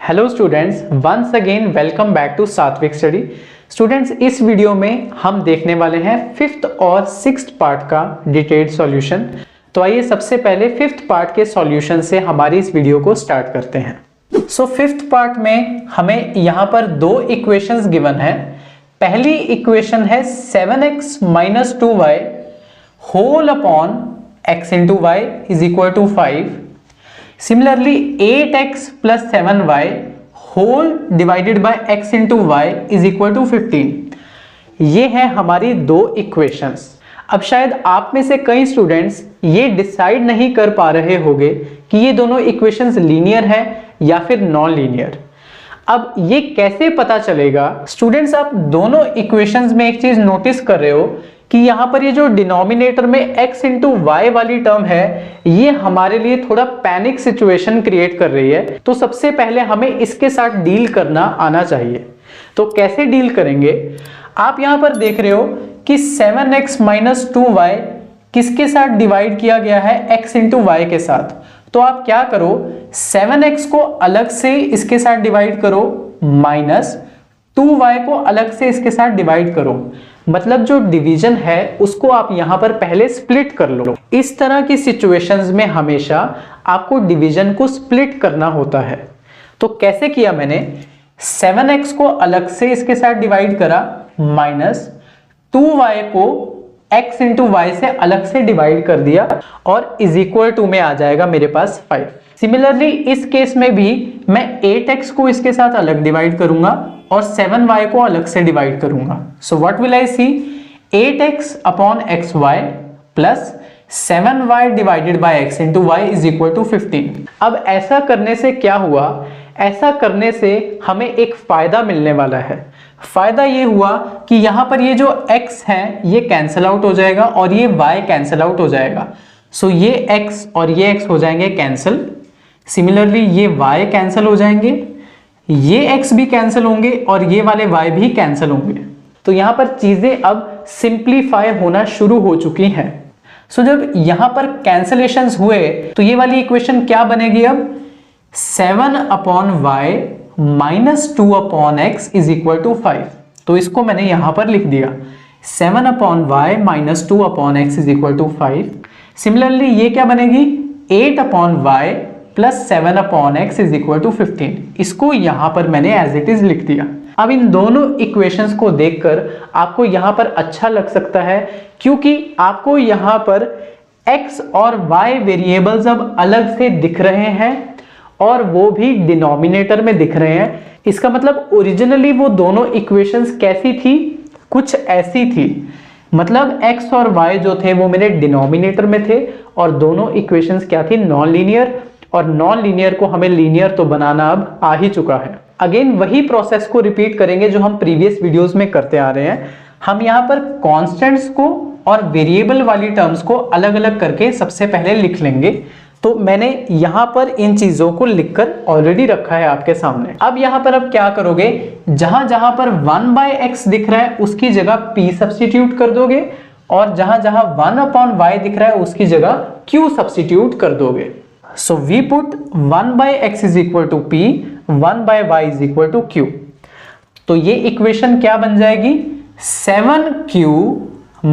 Hello students, once again welcome back to Satvik study. Students, इस video में हम देखने वाले हैं फिफ्थ और सिक्स्थ पार्ट का डिटेल्ड सॉल्यूशन। तो आइए सबसे पहले फिफ्थ पार्ट के सॉल्यूशन से हमारी इस वीडियो को स्टार्ट करते हैं। सो फिफ्थ पार्ट में हमें यहाँ पर दो इक्वेशंस गिवन है। पहली इक्वेशन है 7x minus 2y whole upon x into Y is equal to 5। Similarly, 8x plus 7y whole divided by x into y is equal to 15। ये है हमारी दो इक्वेशंस। अब शायद आप में से कई स्टूडेंट्स ये डिसाइड नहीं कर पा रहे होंगे कि ये दोनों इक्वेशंस लीनियर है या फिर नॉन लीनियर। अब ये कैसे पता चलेगा? स्टूडेंट्स, आप दोनों इक्वेशंस में एक चीज नोटिस कर रहे हो कि यहाँ पर ये जो डिनोमिनेटर में x इंटू वाई वाली टर्म है, ये हमारे लिए थोड़ा पैनिक सिचुएशन क्रिएट कर रही है। तो सबसे पहले हमें इसके साथ डील करना आना चाहिए। तो कैसे डील करेंगे? आप यहाँ पर देख रहे हो कि 7x माइनस 2y किसके साथ डिवाइड किया गया है? x इंटू वाई के साथ। तो आप क्या करो, 7x को अलग से इसके साथ डिवाइड करो, माइनस 2y को अलग से इसके साथ डिवाइड करो। मतलब जो डिवीजन है उसको आप यहां पर पहले स्प्लिट कर लो। इस तरह की सिचुएशंस में हमेशा आपको डिवीजन को स्प्लिट करना होता है। तो कैसे किया मैंने? 7x को अलग से इसके साथ डिवाइड करा, माइनस 2y को x इंटू वाई से अलग से डिवाइड कर दिया और इज इक्वल टू में आ जाएगा मेरे पास 5। सिमिलरली इस केस में भी मैं 8x को इसके साथ अलग डिवाइड करूंगा और 7y को अलग से डिवाइड करूंगा। So what will I see? 8x upon xy plus 7y divided by x into Y is equal to 15। अब ऐसा करने से क्या हुआ? ऐसा करने से हमें एक फायदा मिलने वाला है। फायदा ये हुआ कि यहां पर ये जो x है ये कैंसिल आउट हो जाएगा और ये y कैंसिल आउट हो जाएगा। सो ये x और ये x हो जाएंगे कैंसिल। सिमिलरली ये y कैंसिल हो जाएंगे, ये x भी कैंसिल होंगे और ये वाले y भी कैंसिल होंगे। तो यहां पर चीजें अब सिंप्लीफाई होना शुरू हो चुकी हैं। सो जब यहां पर कैंसिलेशंस हुए तो ये वाली इक्वेशन क्या बनेगी? अब 7 upon Y minus 2 upon X is equal to 5। तो इसको मैंने यहां पर लिख दिया, 7 upon Y minus 2 upon X is equal to 5। Similarly ये क्या बनेगी? 8 upon Y plus 7 upon X is equal to 15। इसको यहां पर मैंने एज इट इज लिख दिया। अब इन दोनों इक्वेशंस को देखकर आपको यहां पर अच्छा लग सकता है, क्योंकि आपको यहां पर x और y वेरिएबल्स अब अलग से दिख रहे हैं और वो भी डिनोमिनेटर में दिख रहे हैं। इसका मतलब ओरिजिनली वो दोनों इक्वेशंस कैसी थी? कुछ ऐसी थी। मतलब x और y जो थे वो मेरे डिनोमिनेटर में थे और दोनों इक्वेशंस क्या थी? Non linear. और नॉन लीनियर को हमें लीनियर तो बनाना अब आ ही चुका है। अगेन वही प्रोसेस को रिपीट करेंगे जो हम प्रीवियस वीडियोस में करते आ रहे हैं। हम यहाँ पर कांस्टेंट्स को और वेरिएबल वाली टर्म्स को अलग अलग करके सबसे पहले लिख लेंगे। तो मैंने यहाँ पर इन चीजों को लिखकर ऑलरेडी रखा है आपके सामने। अब यहाँ पर अब क्या करोगे? जहां जहां पर 1/x दिख रहा है उसकी जगह p सब्स्टिट्यूट कर दोगे और जहां जहां 1/y दिख रहा है उसकी जगह q सब्स्टिट्यूट कर दोगे। So we put 1/x is equal to p, 1/y is equal to q। तो ये इक्वेशन क्या बन जाएगी? 7q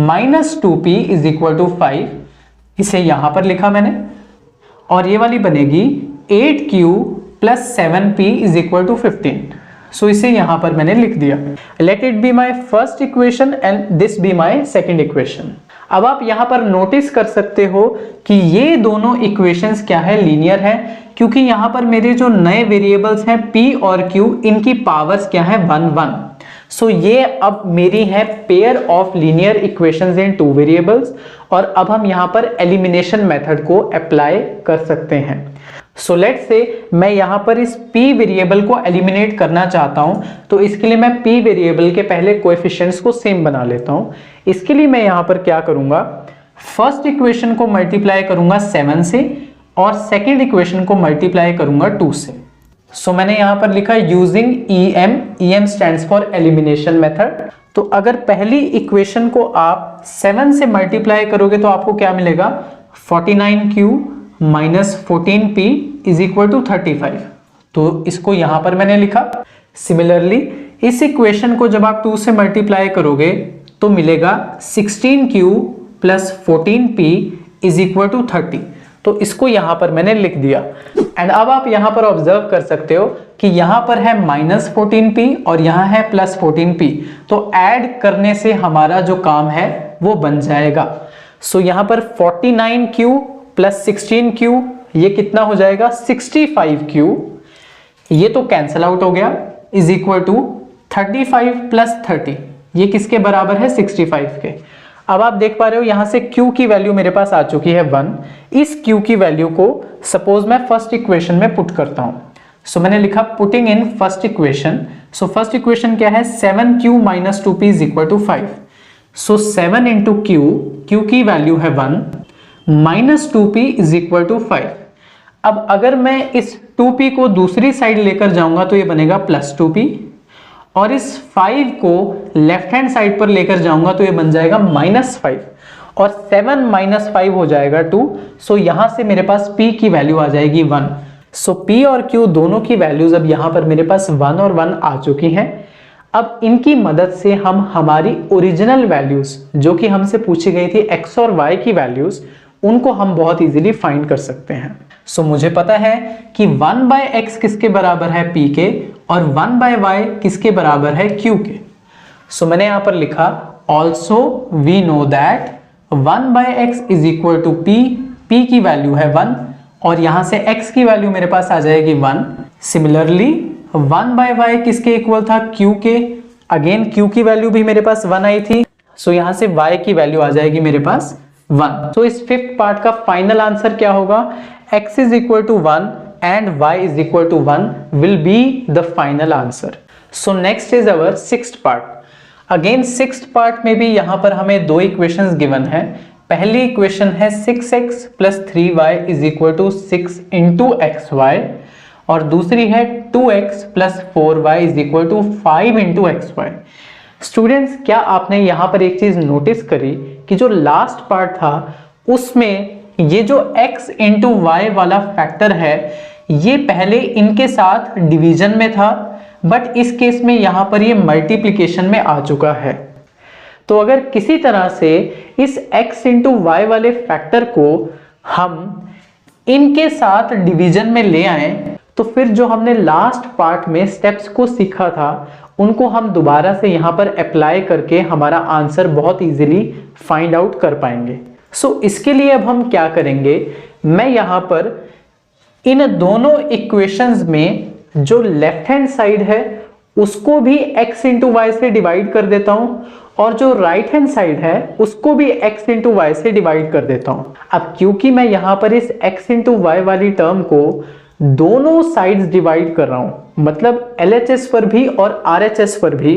minus 2p is equal to 5। इसे यहां पर लिखा मैंने। और ये वाली बनेगी 8q plus 7p is equal to 15। सो इसे यहां पर मैंने लिख दिया। Let it be my first equation and this be my second equation. अब आप यहां पर नोटिस कर सकते हो कि ये दोनों इक्वेशंस क्या है? लीनियर है, क्योंकि यहां पर मेरे जो नए वेरिएबल्स हैं p और q, इनकी पावर्स क्या है? 1 1। सो ये अब मेरी है pair of linear equations in two variables. और अब हम यहां पर एलिमिनेशन मेथड को अप्लाई कर सकते हैं। सो लेट्स से मैं यहां पर इस p वेरिएबल को एलिमिनेट करना चाहता हूं, तो इसके लिए मैं p वेरिएबल के पहले कोएफिशिएंट्स को सेम बना लेता हूं। इसके लिए मैं यहां पर क्या करूंगा? फर्स्ट इक्वेशन को मल्टीप्लाई करूंगा 7 से और सेकेंड इक्वेशन को मल्टीप्लाई करूंगा 2 से। सो मैंने यहां पर लिखा using EM stands for elimination method. तो अगर पहली इक्वेशन को आप 7 से मल्टीप्लाई करोगे तो आपको क्या मिलेगा? 49q minus 14p is equal to 35। तो इसको यहां पर मैंने लिखा। सिमिलरली इस इक्वेशन को जब आप 2 से मल्टीप्लाई करोगे तो मिलेगा 16q plus 14p is equal to 30। तो इसको यहां पर मैंने लिख दिया। एंड अब आप यहां पर ऑब्जर्व कर सकते हो कि यहां पर है -14p और यहां है +14p, तो ऐड करने से हमारा जो काम है वो बन जाएगा। सो यहां पर 49q प्लस 16q ये कितना हो जाएगा 65q, ये तो कैंसल आउट हो गया, इज इक्वल टू 35 प्लस 30, ये किसके बराबर है 65 के। अब आप देख पा रहे हो यहां से q की वैल्यू मेरे पास आ चुकी है 1। इस q की वैल्यू को सपोज मैं फर्स्ट इक्वेशन में पुट करता हूं। सो मैंने लिखा putting in first equation. So first equation क्या है 7q minus 2p is equal to 5। So 7 into q की वैल्यू है 1 minus 2p is equal to 5। अब अगर मैं इस 2p को दूसरी साइड लेकर जाऊंगा तो ये बनेगा प्लस 2p, और इस 5 को लेफ्ट हैंड साइड पर लेकर जाऊंगा तो ये बन जाएगा -5, और 7 माइनस 5 हो जाएगा 2। सो यहां से मेरे पास p की वैल्यू आ जाएगी 1। सो p और q दोनों की वैल्यूज अब यहां पर मेरे पास 1 और 1 आ चुकी हैं। अब इनकी मदद से हम हमारी ओरिजिनल वैल्यूज जो कि हमसे पूछी गई थी x और y की वैल्यूज, उनको हम बहुत इजीली फाइंड कर सकते हैं। सो मुझे पता है कि 1/x किसके बराबर है p के और 1/y किसके बराबर है q के। सो मैंने यहां पर लिखा also we know that 1/x is equal to p की वैल्यू है 1 और यहां से x की वैल्यू मेरे पास आ जाएगी 1। सिमिलरली 1/y किसके इक्वल था q के, अगेन q की वैल्यू भी मेरे पास 1 आई थी। सो यहां से y की वैल्यू आ जाएगी मेरे पास 1। तो इस फिफ्थ पार्ट का फाइनल आंसर क्या होगा, x is equal to 1 and y is equal to 1 will be the final answer. So next is our sixth part. Again sixth part में भी यहाँ पर हमें दो equations given है। पहली equation है 6x plus 3y is equal to 6 into xy और दूसरी है 2x plus 4y is equal to 5 into xy। Students क्या आपने यहाँ पर एक चीज नोटिस करी कि जो लास्ट पार्ट था उसमें ये जो x इंटू वाई वाला फैक्टर है ये पहले इनके साथ डिवीजन में था, बट इस केस में यहाँ पर ये मल्टीप्लिकेशन में आ चुका है। तो अगर किसी तरह से इस x इंटू वाई वाले फैक्टर को हम इनके साथ डिवीजन में ले आए तो फिर जो हमने लास्ट पार्ट में स्टेप्स को सीखा था उनको हम दोबारा से यहाँ पर अप्लाई करके हमारा आंसर बहुत इजीली फाइंड आउट कर पाएंगे। सो इसके लिए अब हम क्या करेंगे, मैं यहाँ पर इन दोनों इक्वेशंस में जो लेफ्ट हैंड साइड है उसको भी x इंटू वाई से डिवाइड कर देता हूँ और जो राइट हैंड साइड है उसको भी x इंटू वाई से डिवाइड कर देता हूँ। अब क्योंकि मैं यहाँ पर इस x इंटू वाई वाली टर्म को दोनों साइड्स डिवाइड कर रहा हूं, मतलब LHS पर भी और RHS पर भी,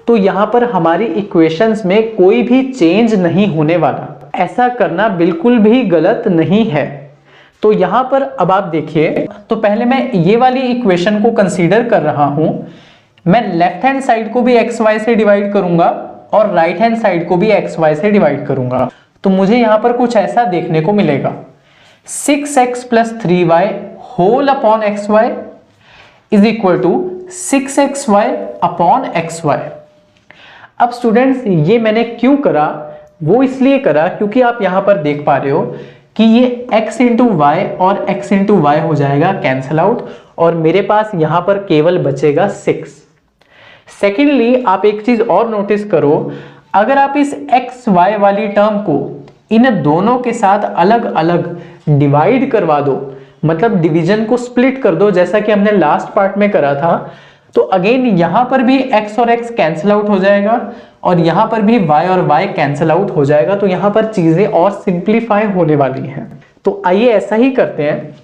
तो यहां पर हमारी इक्वेशंस में कोई भी चेंज नहीं होने वाला। ऐसा करना बिल्कुल भी गलत नहीं है। तो यहां पर अब आप देखिए, तो पहले मैं ये वाली इक्वेशन को कंसीडर कर रहा हूं। मैं लेफ्ट हैंड साइड को भी XY से डिवाइड करूंगा और राइट हैंड साइड को भी XY से डिवाइड करूंगा, तो मुझे यहां पर कुछ ऐसा देखने को मिलेगा 6x plus 3y whole upon xy is equal to 6xy upon xy। अब स्टूडेंट्स ये मैंने क्यों करा, वो इसलिए करा क्योंकि आप यहां पर देख पा रहे हो कि ये x इंटू वाई और x इंटू वाई हो जाएगा कैंसल आउट और मेरे पास यहां पर केवल बचेगा 6। सेकेंडली आप एक चीज और नोटिस करो, अगर आप इस x y वाली टर्म को इन दोनों के साथ अलग अलग डिवाइड करवा दो, मतलब डिवीजन को स्प्लिट कर दो जैसा कि हमने लास्ट पार्ट में करा था, तो अगेन यहां पर भी x और x कैंसिल आउट हो जाएगा और यहां पर भी y और y कैंसिल आउट हो जाएगा। तो यहां पर चीजें और सिंप्लीफाई होने वाली हैं। तो आइए ऐसा ही करते हैं।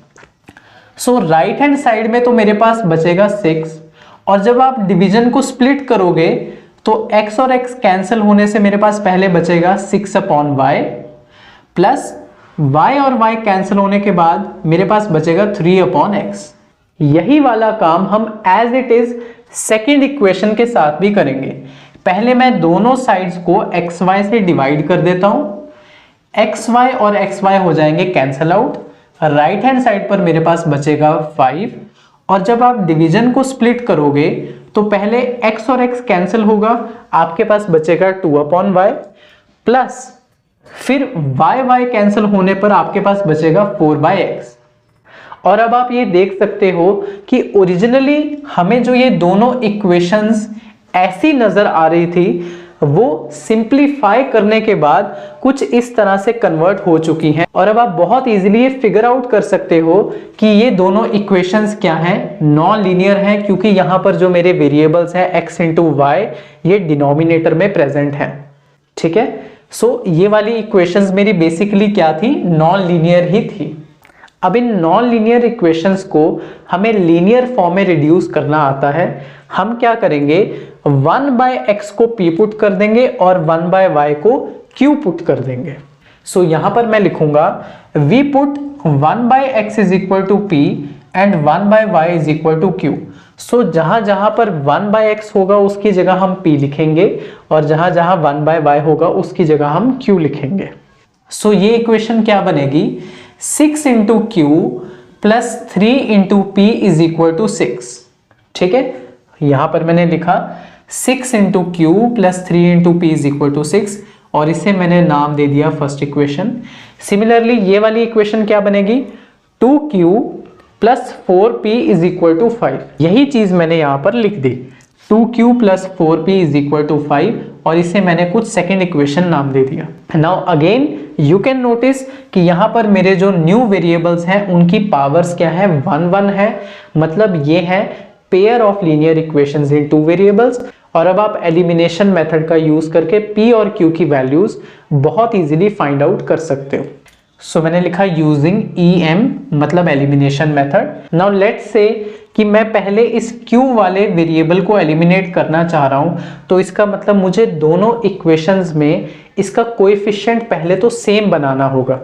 सो राइट हैंड साइड में तो मेरे पास बचेगा 6 और जब आप डिवीजन को स्प्लिट करोगे तो x और x कैंसिल होने से मेरे पास पहले बचेगा 6 अपॉन वाई प्लस y और y कैंसिल होने के बाद मेरे पास बचेगा 3 अपॉन x। यही वाला काम हम as it is second equation के साथ भी करेंगे। पहले मैं दोनों साइड्स को xy से डिवाइड कर देता हूं, xy और xy हो जाएंगे cancel out, right hand side पर मेरे पास बचेगा 5 और जब आप डिवीजन को स्प्लिट करोगे तो पहले x और x कैंसिल होगा, आपके पास बचेगा 2/y प्लस फिर y कैंसिल होने पर आपके पास बचेगा 4/x। और अब आप ये देख सकते हो कि ओरिजिनली हमें जो ये दोनों इक्वेशंस ऐसी नजर आ रही थी वो सिंप्लीफाई करने के बाद कुछ इस तरह से कन्वर्ट हो चुकी हैं। और अब आप बहुत इजीली ये फिगर आउट कर सकते हो कि ये दोनों इक्वेशंस क्या हैं, नॉन लीनियर हैं, क्योंकि यहां पर जो मेरे वेरिएबल्स हैं x इंटू वाई ये डिनोमिनेटर में प्रेजेंट है। ठीक है, सो ये वाली इक्वेशंस मेरी बेसिकली क्या थी, नॉन लीनियर ही थी। अब इन नॉन लीनियर इक्वेशंस को हमें लीनियर फॉर्म में रिड्यूस करना आता है। हम क्या करेंगे, 1/x को p पुट कर देंगे और 1/y को q पुट कर देंगे। सो यहां पर मैं लिखूंगा v put 1/x is equal to p and 1/y is equal to q। So जहां जहां पर 1/x होगा उसकी जगह हम p लिखेंगे और जहां जहां 1/y होगा उसकी जगह हम q लिखेंगे। सो ये इक्वेशन क्या बनेगी, 6 into Q plus 3 into P is equal to 6। ठीक है, यहां पर मैंने लिखा 6 into Q plus 3 into P is equal to 6 और इसे मैंने नाम दे दिया फर्स्ट इक्वेशन। सिमिलरली ये वाली इक्वेशन क्या बनेगी, 2q plus 4p is equal to 5। यही चीज मैंने यहां पर लिख दी, 2q plus 4p is equal to 5 और इसे मैंने कुछ सेकेंड इक्वेशन नाम दे दिया। Now again you can notice कि यहां पर मेरे जो न्यू वेरिएबल्स हैं उनकी पावर्स क्या है, 1 1 है, मतलब ये है pair of linear equations in two variables. और अब आप एलिमिनेशन मेथड का यूज करके p और q की वैल्यूज बहुत इजीली फाइंड आउट कर सकते हो। सो मैंने लिखा यूजिंग EM मतलब elimination method. Now let's say कि मैं पहले इस q वाले वेरिएबल को एलिमिनेट करना चाह रहा हूं, तो इसका मतलब मुझे दोनों इक्वेशंस में इसका कोएफिशिएंट पहले तो सेम बनाना होगा।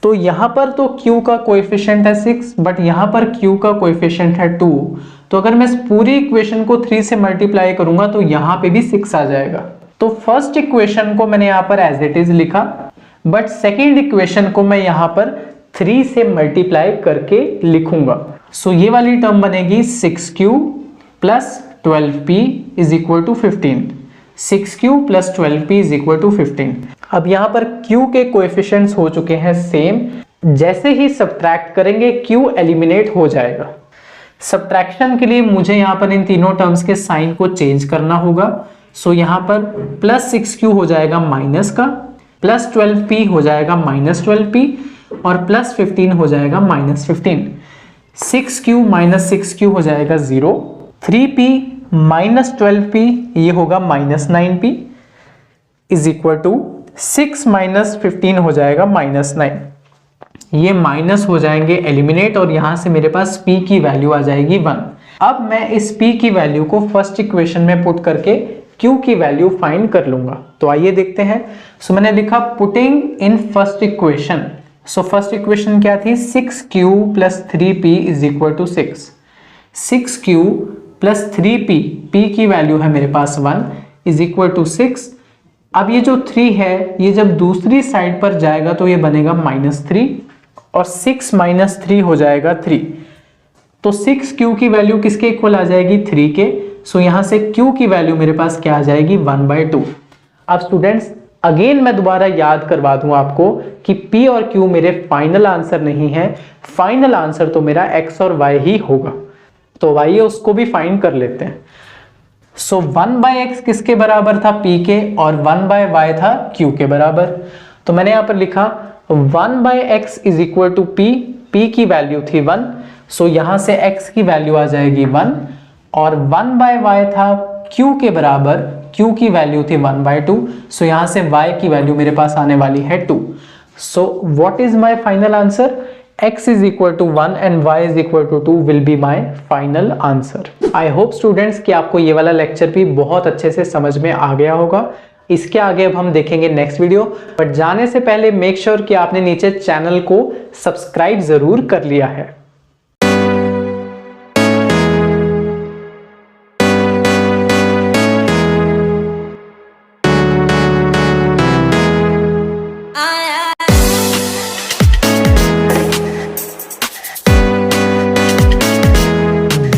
तो यहां पर तो q का कोएफिशिएंट है 6 बट यहां पर q का कोएफिशिएंट है 2। तो अगर मैं इस पूरी इक्वेशन को 3 से मल्टीप्लाई करूंगा तो यहां पे भी 6 आ जाएगा। तो फर्स्ट इक्वेशन को मैंने यहां पर एज इट इज लिखा, बट सेकेंड इक्वेशन को मैं यहां पर 3 से मल्टीप्लाई करके लिखूंगा। सो ये वाली टर्म बनेगी 6q plus 12p is equal to 15। 6q plus 12p is equal to 15। अब यहां पर q के कोएफिशिएंट्स हो चुके हैं सेम, जैसे ही सब्ट्रैक्ट करेंगे q एलिमिनेट हो जाएगा। सब्ट्रैक्शन के लिए मुझे यहां पर इन तीनों टर्म्स के साइन को चेंज करना होगा। सो यहां पर प्लस 6q हो जाएगा माइनस का, प्लस 12p हो जाएगा माइनस 12p और प्लस 15 हो जाएगा माइनस 15। 6q माइनस 6q हो जाएगा 0, 3p माइनस 12p ये होगा minus 9p is equal to 6 minus 15 हो जाएगा माइनस 9। ये माइनस हो जाएंगे एलिमिनेट और यहां से मेरे पास p की वैल्यू आ जाएगी 1। अब मैं इस p की वैल्यू को फर्स्ट इक्वेशन में पुट करके q की वैल्यू फाइंड कर लूंगा। तो आइए देखते हैं। सो मैंने लिखा putting in first equation. So first equation क्या थी, 6q plus 3p is equal to 6। 6q plus 3p, p की वैल्यू है मेरे पास 1 इज इक्वल टू 6। अब ये जो 3 है ये जब दूसरी साइड पर जाएगा तो ये बनेगा -3 और 6 माइनस 3 हो जाएगा 3। तो 6q की वैल्यू किसके इक्वल आ जाएगी, 3 के। सो यहां से q की वैल्यू मेरे पास क्या आ जाएगी, 1/2। अब स्टूडेंट्स अगेन मैं दोबारा याद करवा दूं आपको कि p और q मेरे फाइनल आंसर नहीं है, फाइनल आंसर तो मेरा x और y ही होगा। तो आइए उसको भी फाइंड कर लेते हैं। सो 1/x किसके बराबर था, p के, और 1/y था q के बराबर। तो मैंने यहां पर लिखा 1/x is equal to p की वैल्यू थी 1, सो यहां से x की वैल्यू आ जाएगी 1 और 1/y था q के बराबर, q की वैल्यू थी 1/2, सो यहां से y की वैल्यू मेरे पास आने वाली है 2। So what is my final answer, x is equal to 1 and y is equal to 2 will be my final answer. I hope students कि आपको ये वाला लेक्चर भी बहुत अच्छे से समझ में आ गया होगा। इसके आगे अब हम देखेंगे नेक्स्ट वीडियो, बट जाने से पहले मेक श्योर कि आपने नीचे चैनल को सब्सक्राइब जरूर कर लिया है।